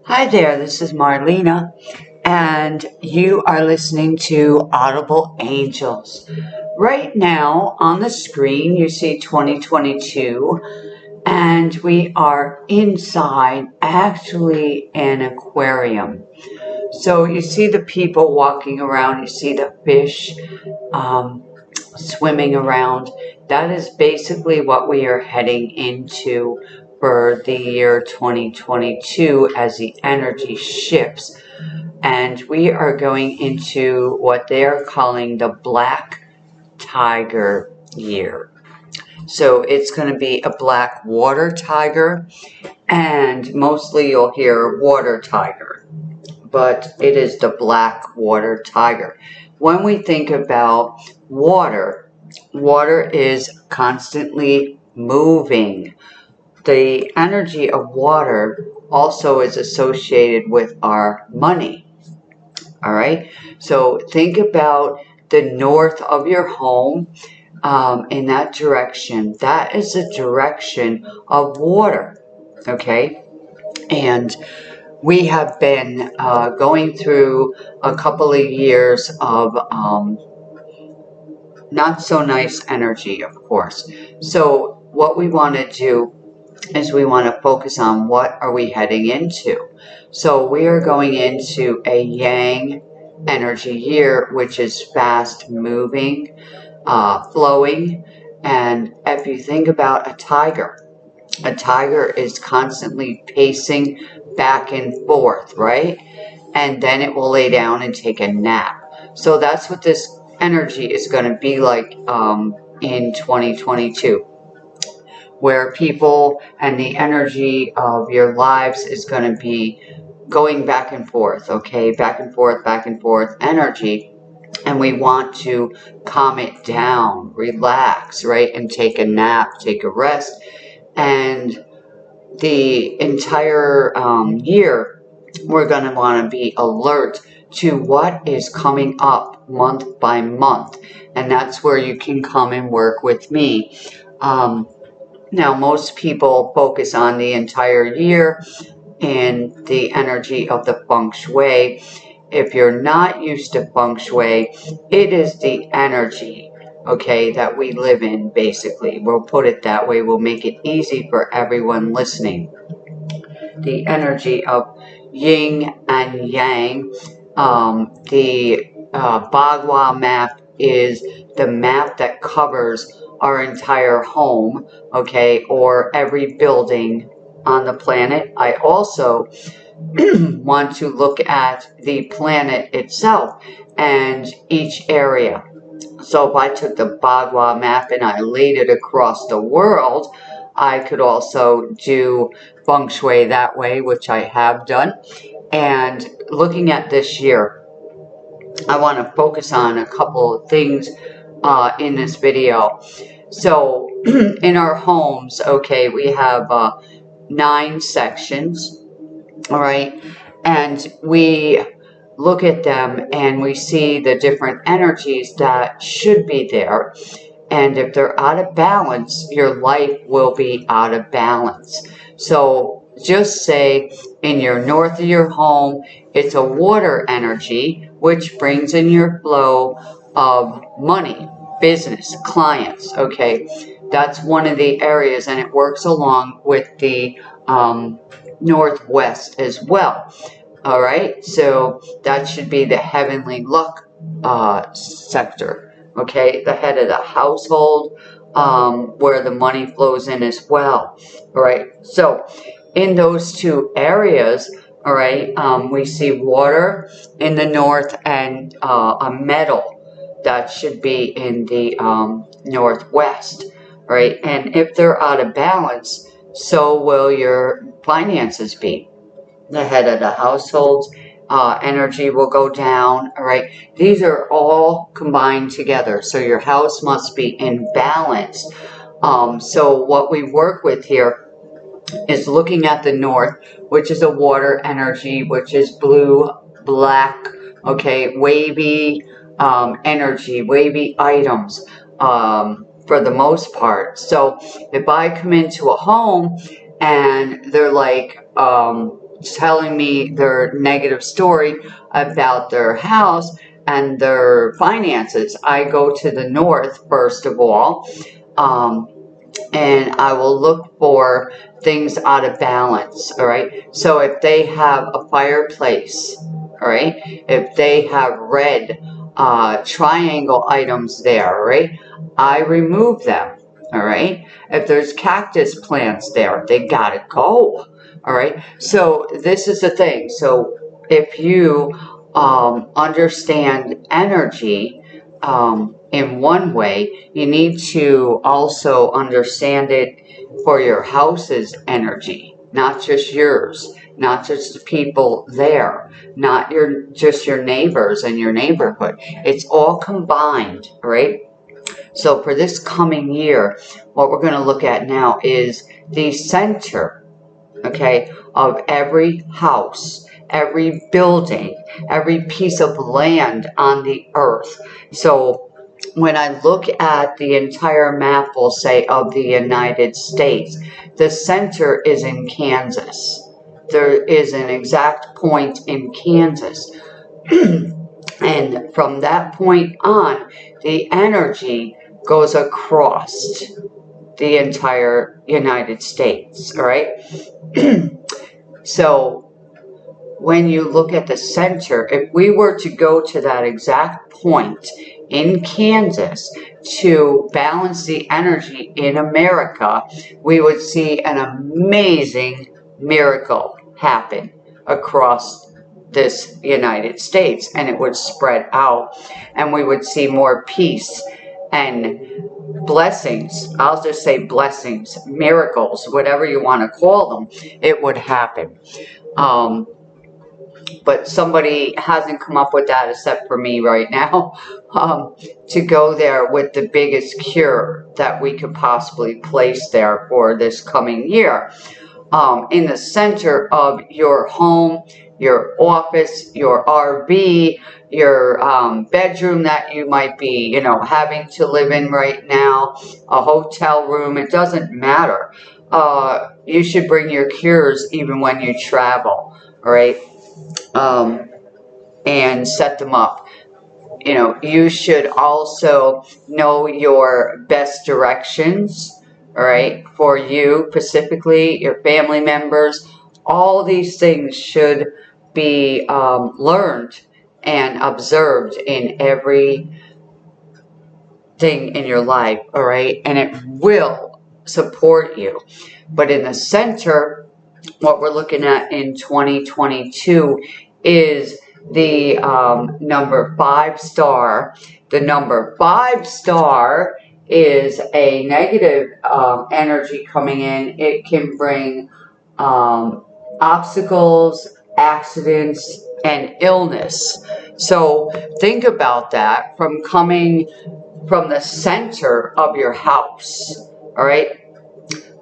Hi there, this is Marlena, and you are listening to Audible Angels. Right now on the screen you see 2022, and we are inside actually an aquarium. So you see the people walking around, you see the fish swimming around. That is basically what we are heading into for the year 2022 as the energy shifts. And we are going into what they're calling the Black Tiger year. So it's going to be a black water tiger, and mostly you'll hear water tiger, but it is the black water tiger. When we think about water, water is constantly moving. The energy of water also is associated with our money. All right, so think about the north of your home, in that direction. That is the direction of water. Okay, and we have been going through a couple of years of not so nice energy, of course. So what we want to do is we want to focus on what are we heading into. So we are going into a yang energy year, which is fast moving, flowing. And if you think about a tiger is constantly pacing back and forth, right? And then it will lay down and take a nap. So that's what this energy is going to be like in 2022, where people and the energy of your lives is going to be going back and forth, okay? Back and forth energy. And we want to calm it down, relax, right? And take a nap, take a rest. And the entire year, we're going to want to be alert to what is coming up month by month. And that's where you can come and work with me. Now, most people focus on the entire year and the energy of the Feng Shui. If you're not used to Feng Shui, it is the energy, okay, that we live in, basically. We'll put it that way. We'll make it easy for everyone listening. The energy of yin and yang. The Bagua map is the map that covers our entire home, okay, or every building on the planet. I also want to look at the planet itself and each area. So if I took the Bagua map and I laid it across the world, I could also do Feng Shui that way, which I have done. And looking at this year, I want to focus on a couple of things in this video. So in our homes, okay, we have 9 sections, all right, and we look at them and we see the different energies that should be there. And if they're out of balance, your life will be out of balance. So just say in your north of your home, it's a water energy, which brings in your flow of money, business, clients, okay? That's one of the areas, and it works along with the northwest as well. All right, so that should be the heavenly luck sector, okay? The head of the household, where the money flows in as well. All right, so in those 2 areas, all right, we see water in the north and a metal that should be in the northwest, all right? And if they're out of balance, so will your finances be. The head of the household's energy will go down, all right? These are all combined together, so your house must be in balance. So what we work with here is looking at the north, which is a water energy, which is blue, black, okay, wavy energy, wavy items for the most part. So if I come into a home and they're like telling me their negative story about their house and their finances. I go to the north first of all, and I will look for things out of balance, all right? So if they have a fireplace, all right, if they have red triangle items there, all right, I remove them, all right? If there's cactus plants there, they gotta go, all right? So this is the thing. So if you understand energy, in one way, you need to also understand it for your house's energy, not just yours, not just the people there, not just your neighbors and your neighborhood. It's all combined, right? So for this coming year, what we're going to look at now is the center, okay, of every house, every building, every piece of land on the earth. So when I look at the entire map, we'll say, of the United States, the center is in Kansas. There is an exact point in Kansas. And from that point on, the energy goes across the entire United States, all right? So when you look at the center, if we were to go to that exact point in Kansas to balance the energy in America, we would see an amazing miracle happen across this United States, and it would spread out, and we would see more peace and blessings. I'll just say blessings, miracles, whatever you want to call them, it would happen. But somebody hasn't come up with that except for me right now, to go there with the biggest cure that we could possibly place there for this coming year. In the center of your home, your office, your RV, your bedroom that you might be, having to live in right now, a hotel room, it doesn't matter. You should bring your cures even when you travel, all right? And set them up. You should also know your best directions, all right, for you specifically, your family members. All these things should be learned and observed in every thing in your life, all right, and it will support you. But in the center, what we're looking at in 2022 is the number 5 star. The number 5 star is a negative energy coming in. It can bring obstacles, accidents, and illness. So think about that from coming from the center of your house, all right?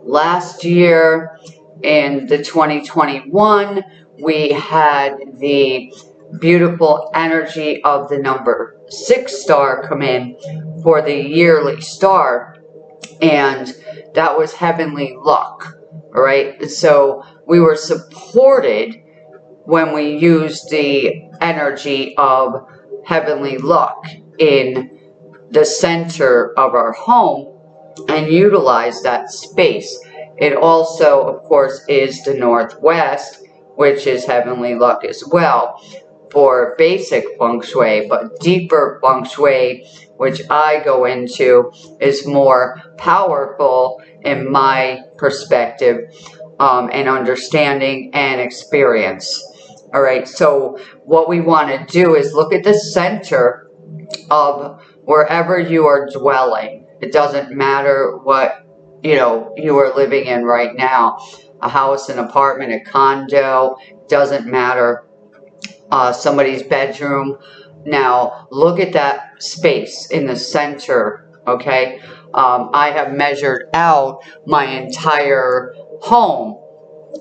Last year in the 2021, we had the beautiful energy of the number 6 star come in for the yearly star, and that was heavenly luck, all right? So we were supported when we used the energy of heavenly luck in the center of our home and utilize that space. It also, of course, is the northwest, which is heavenly luck as well for basic Feng Shui, but deeper Feng Shui, which I go into, is more powerful in my perspective and understanding and experience. All right, so what we want to do is look at the center of wherever you are dwelling. It doesn't matter what you are living in right now, a house, an apartment, a condo, doesn't matter, somebody's bedroom. Now look at that space in the center, okay? I have measured out my entire home,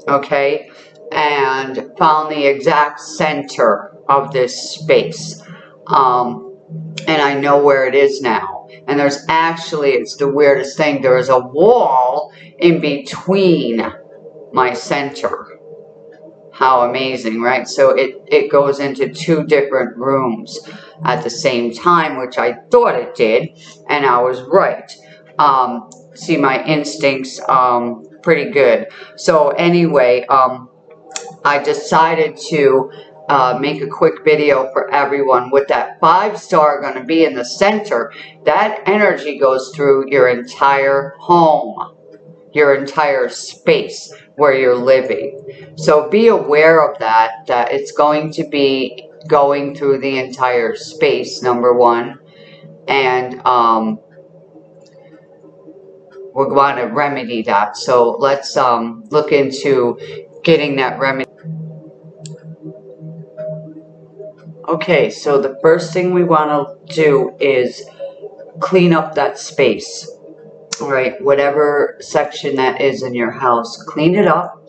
okay, and found the exact center of this space, and I know where it is now. And there's actually, it's the weirdest thing, there is a wall in between my center. How amazing, right? So it goes into 2 different rooms at the same time, which I thought it did, and I was right. See, my instincts, pretty good. So anyway, I decided to make a quick video for everyone. With that 5-star going to be in the center, that energy goes through your entire home, your entire space where you're living. So be aware of that it's going to be going through the entire space, number one. And we're going to remedy that. So let's look into getting that remedy. Okay, so the first thing we want to do is clean up that space. All right, whatever section that is in your house, clean it up.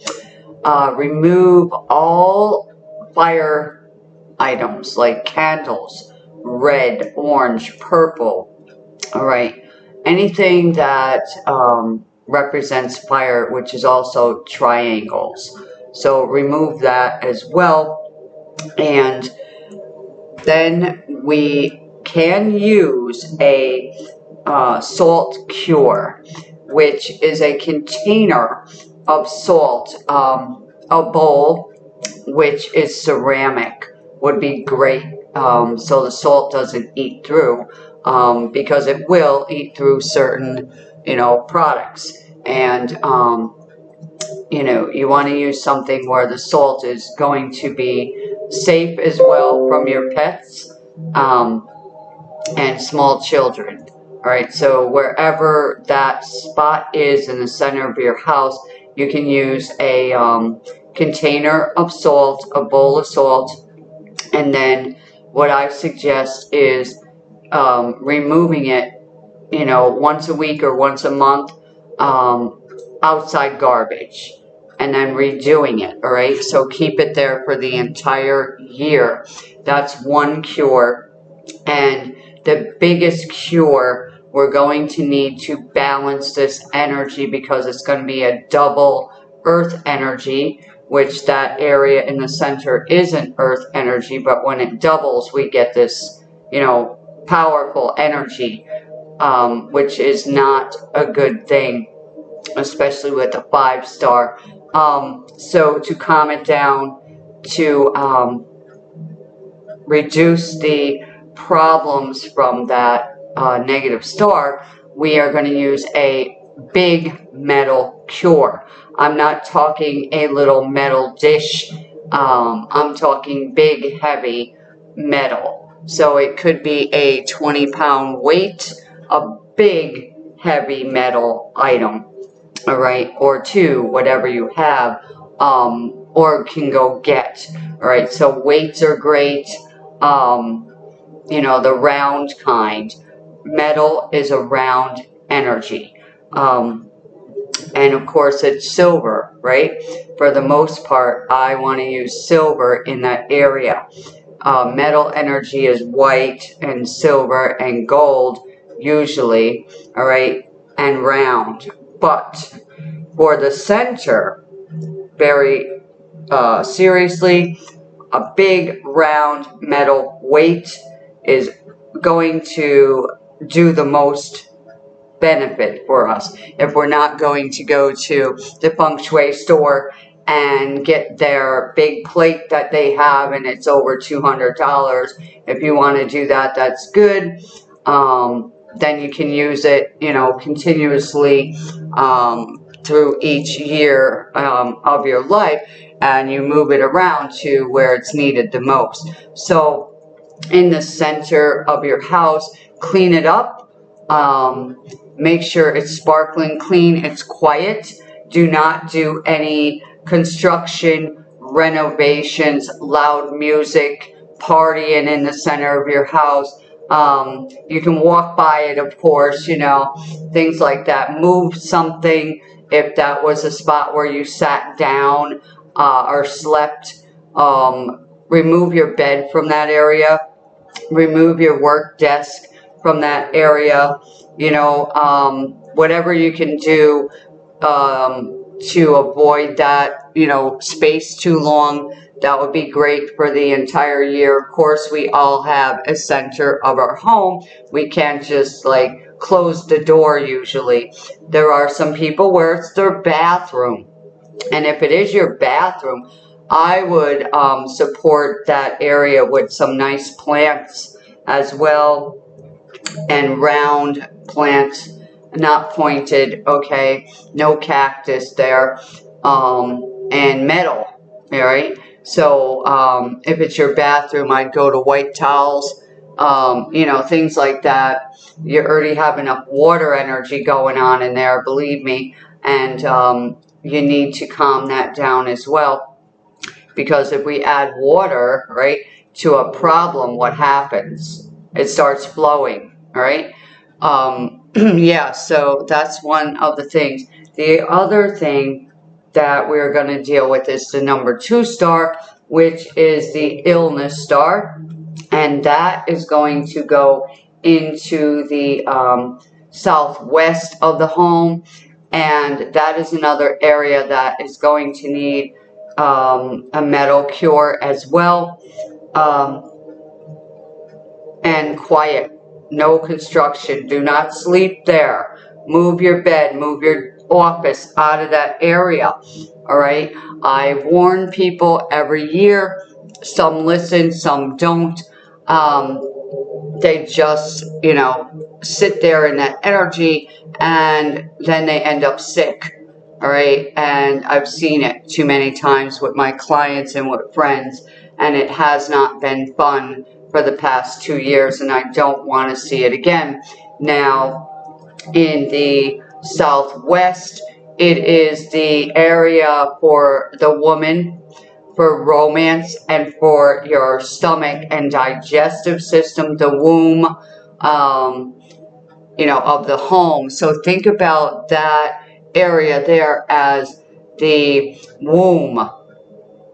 Remove all fire items like candles, red, orange, purple. All right, anything that represents fire, which is also triangles. So remove that as well. And then we can use a salt cure, which is a container of salt. A bowl, which is ceramic, would be great, so the salt doesn't eat through, because it will eat through certain, products. And you want to use something where the salt is going to be safe as well from your pets and small children. All right, so wherever that spot is in the center of your house, you can use a container of salt, a bowl of salt, and then what I suggest is removing it, once a week or once a month, outside garbage, and then redoing it. All right, so keep it there for the entire year. That's one cure. And the biggest cure, we're going to need to balance this energy, because it's going to be a double earth energy, which that area in the center isn't earth energy, but when it doubles, we get this, powerful energy, which is not a good thing, especially with a 5-star. So to calm it down, to reduce the problems from that negative star, we are going to use a big metal cure. I'm not talking a little metal dish. I'm talking big, heavy metal. So it could be a 20-pound weight, a big, heavy metal item. All right, or 2, whatever you have, or can go get. All right, so weights are great. The round kind. Metal is a round energy. And of course it's silver, right? For the most part, I want to use silver in that area. Metal energy is white and silver and gold, usually, all right, and round. But for the center, very seriously, a big round metal weight is going to do the most benefit for us. If we're not going to go to the Feng Shui store and get their big plate that they have and it's over $200, if you want to do that, that's good. Then you can use it, continuously through each year of your life, and you move it around to where it's needed the most. So in the center of your house, clean it up. Make sure it's sparkling clean, it's quiet. Do not do any construction, renovations, loud music, partying in the center of your house. You can walk by it, of course, things like that. Move something if that was a spot where you sat down or slept. Remove your bed from that area. Remove your work desk from that area. Whatever you can do to avoid that, you know, space too long. That would be great for the entire year. Of course, we all have a center of our home. We can't just like close the door usually. There are some people where it's their bathroom. And if it is your bathroom, I would support that area with some nice plants as well, and round plants, not pointed, okay, no cactus there, and metal, all right? So if it's your bathroom, I'd go to white towels, you know, things like that. You already have enough water energy going on in there, believe me, and you need to calm that down as well, because if we add water, right, to a problem, what happens? It starts flowing, all right? Yeah, so that's one of the things. The other thing that we're going to deal with is the number 2 star, which is the illness star, and that is going to go into the southwest of the home, and that is another area that is going to need a metal cure as well. And quiet, no construction, do not sleep there, move your bed, move your office out of that area, all right? I warn people every year, some listen, some don't. They just, you know, sit there in that energy, and then they end up sick, all right? And I've seen it too many times with my clients and with friends, and it has not been fun for the past 2 years, and I don't want to see it again. Now, in the southwest, it is the area for the woman, for romance, and for your stomach and digestive system, the womb, you know, of the home. So think about that area there as the womb, all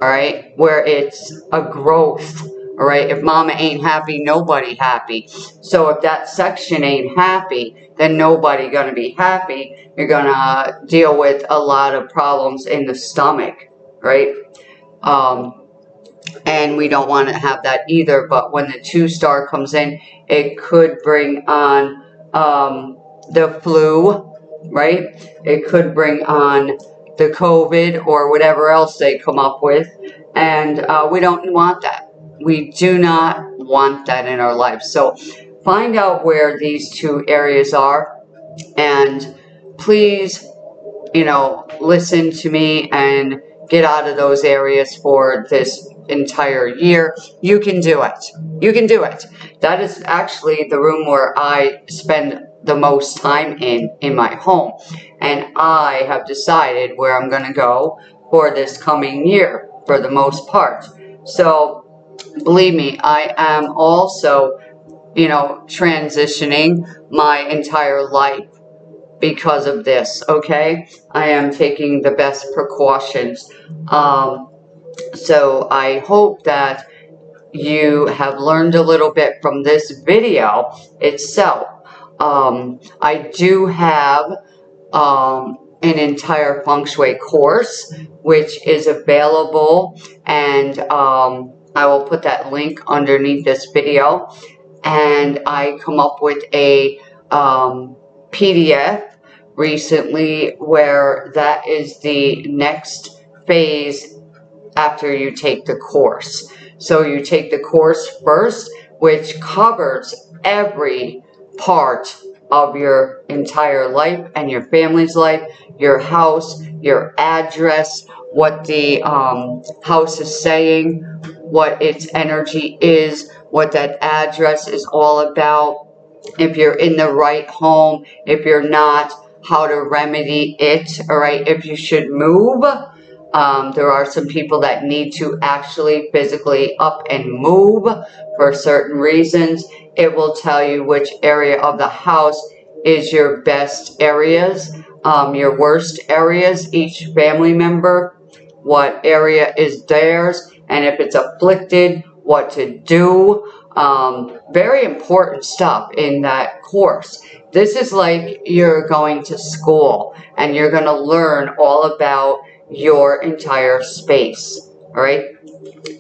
right, where it's a growth, all right? If mama ain't happy, nobody happy. So if that section ain't happy, then nobody gonna be happy. You're gonna deal with a lot of problems in the stomach, right? And we don't want to have that either. But when the 2 star comes in, it could bring on the flu, right? It could bring on the COVID or whatever else they come up with, and we don't want that. We do not want that in our life. So find out where these 2 areas are, and please, you know, listen to me and get out of those areas for this entire year. You can do it. You can do it. That is actually the room where I spend the most time in my home. And I have decided where I'm going to go for this coming year for the most part. So believe me, I am also, you know, transitioning my entire life because of this, okay? I am taking the best precautions. So I hope that you have learned a little bit from this video itself. I do have an entire Feng Shui course, which is available, and I will put that link underneath this video. And I come up with a PDF recently where that is the next phase after you take the course. So you take the course first, which covers every part of your entire life and your family's life, your house, your address, what the house is saying, what its energy is, what that address is all about, if you're in the right home, if you're not, how to remedy it, all right, if you should move. There are some people that need to actually physically up and move for certain reasons. It will tell you which area of the house is your best areas, your worst areas, each family member, what area is theirs, and if it's afflicted, what to do. Very important stuff in that course. This is like you're going to school and you're going to learn all about your entire space, all right?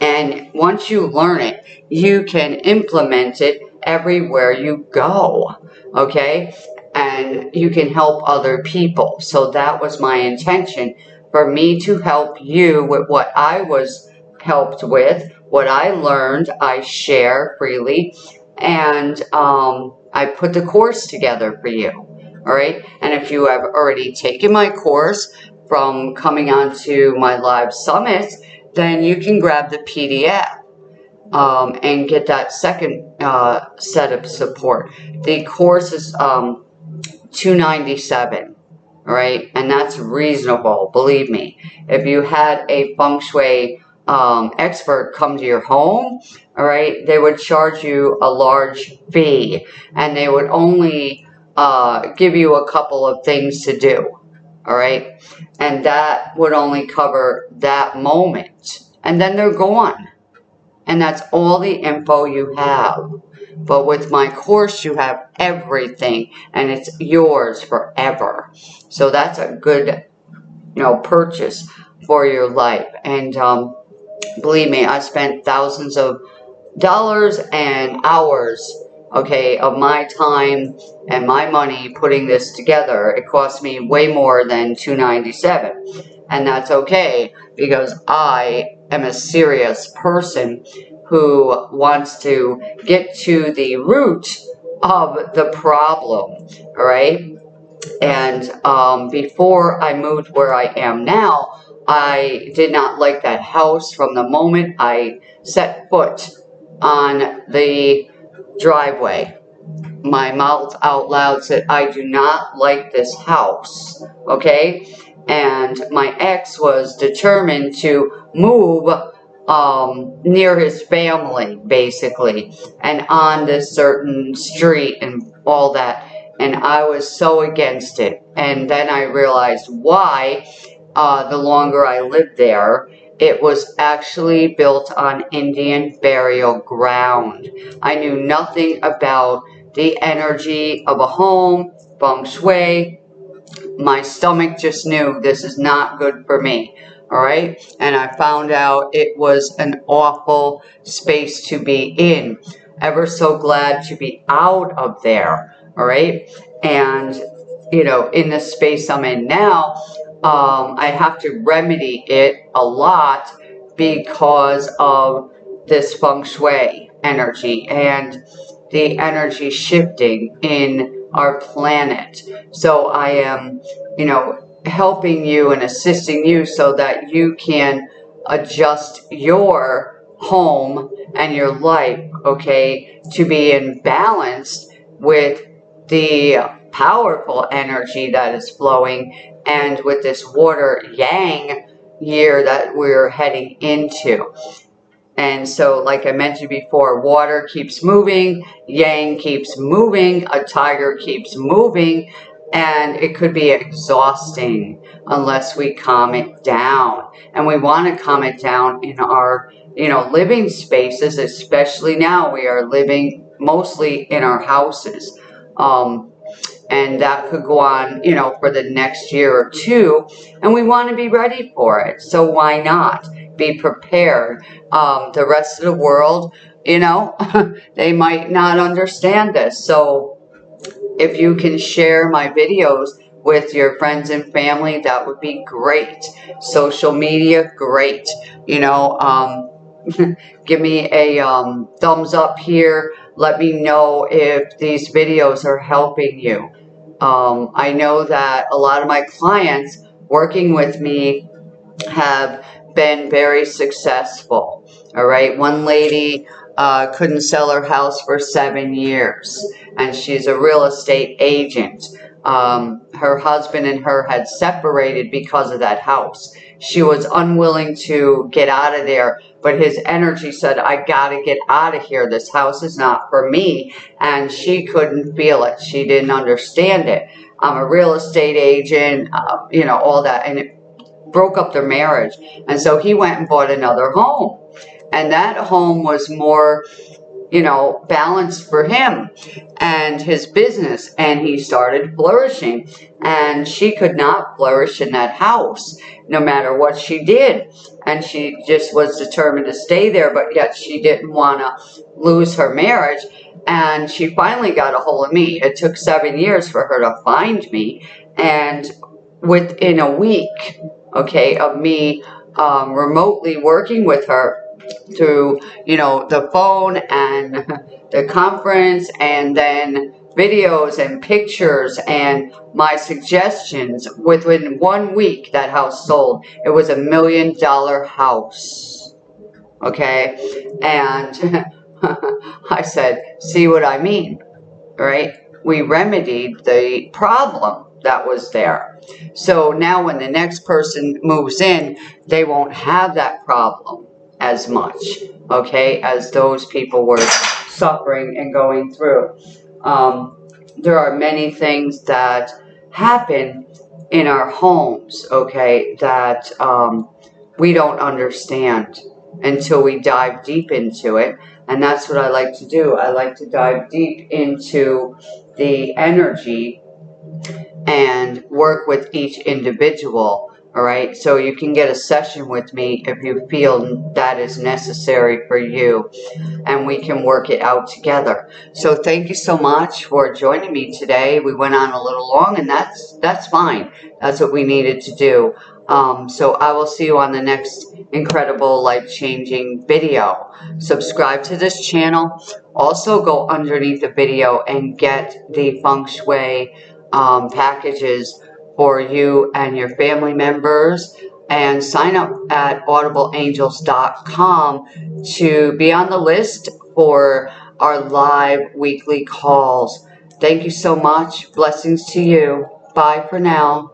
And once you learn it, you can implement it everywhere you go, okay? And you can help other people. So that was my intention, for me to help you with what I was helped with, what I learned, I share freely, and I put the course together for you, all right? And if you have already taken my course from coming on to my live summits, then you can grab the PDF and get that second set of support. The course is $297, all right? And that's reasonable, believe me. If you had a Feng Shui expert come to your home, all right, they would charge you a large fee, and they would only give you a couple of things to do, all right? And that would only cover that moment. And then they're gone. And that's all the info you have. But with my course, you have everything, and it's yours forever. So that's a good, purchase for your life. And believe me, I spent thousands of dollars and hours, okay, of my time and my money putting this together. It cost me way more than $297, and that's okay, because I am a serious person who wants to get to the root of the problem, all right? And before I moved where I am now, I did not like that house from the moment I set foot on the driveway. My mouth out loud said, I do not like this house, okay? And my ex was determined to move near his family, basically, and on this certain street and all that. And I was so against it. And then I realized why. The longer I lived there, it was actually built on Indian burial ground. I knew nothing about the energy of a home, Feng Shui. My stomach just knew this is not good for me, all right? And I found out it was an awful space to be in. Ever so glad to be out of there, all right? And, in the space I'm in now, I have to remedy it a lot because of this Feng Shui energy and the energy shifting in our planet. So I am, helping you and assisting you so that you can adjust your home and your life, okay, to be in balance with the powerful energy that is flowing, and with this water yang year that we're heading into. And so, like I mentioned before, water keeps moving, yang keeps moving, a tiger keeps moving, and it could be exhausting unless we calm it down. And we want to calm it down in our, living spaces, especially now. We are living mostly in our houses. And that could go on, for the next year or two, and we want to be ready for it. So why not be prepared? The rest of the world, they might not understand this. So if you can share my videos with your friends and family, that would be great. Social media, great. Give me a thumbs up here. Let me know if these videos are helping you. I know that a lot of my clients working with me have been very successful. All right. One lady couldn't sell her house for 7 years, and she's a real estate agent. Her husband and her had separated because of that house. She was unwilling to get out of there, but his energy said, I gotta get out of here. This house is not for me. And she couldn't feel it. She didn't understand it. I'm a real estate agent, all that. And it broke up their marriage. And so he went and bought another home. And that home was more balance for him and his business, and he started flourishing, and she could not flourish in that house no matter what she did, and she just was determined to stay there, but yet she didn't want to lose her marriage. And she finally got a hold of me. It took 7 years for her to find me, and within a week, okay, of me remotely working with her through, the phone and the conference, and then videos and pictures and my suggestions, within 1 week that house sold. It was $1 million house, okay? And I said, see what I mean, right? We remedied the problem that was there. So now when the next person moves in, they won't have that problem as much, okay, as those people were suffering and going through. There are many things that happen in our homes, okay, that we don't understand until we dive deep into it. And that's what I like to do. I like to dive deep into the energy and work with each individual, all right? So you can get a session with me if you feel that is necessary for you, and we can work it out together. So thank you so much for joining me today. We went on a little long, and that's fine. That's what we needed to do. So I will see you on the next incredible, life-changing video. Subscribe to this channel. Also go underneath the video and get the Feng Shui packages for you and your family members, and sign up at audibleangels.com to be on the list for our live weekly calls. Thank you so much. Blessings to you. Bye for now.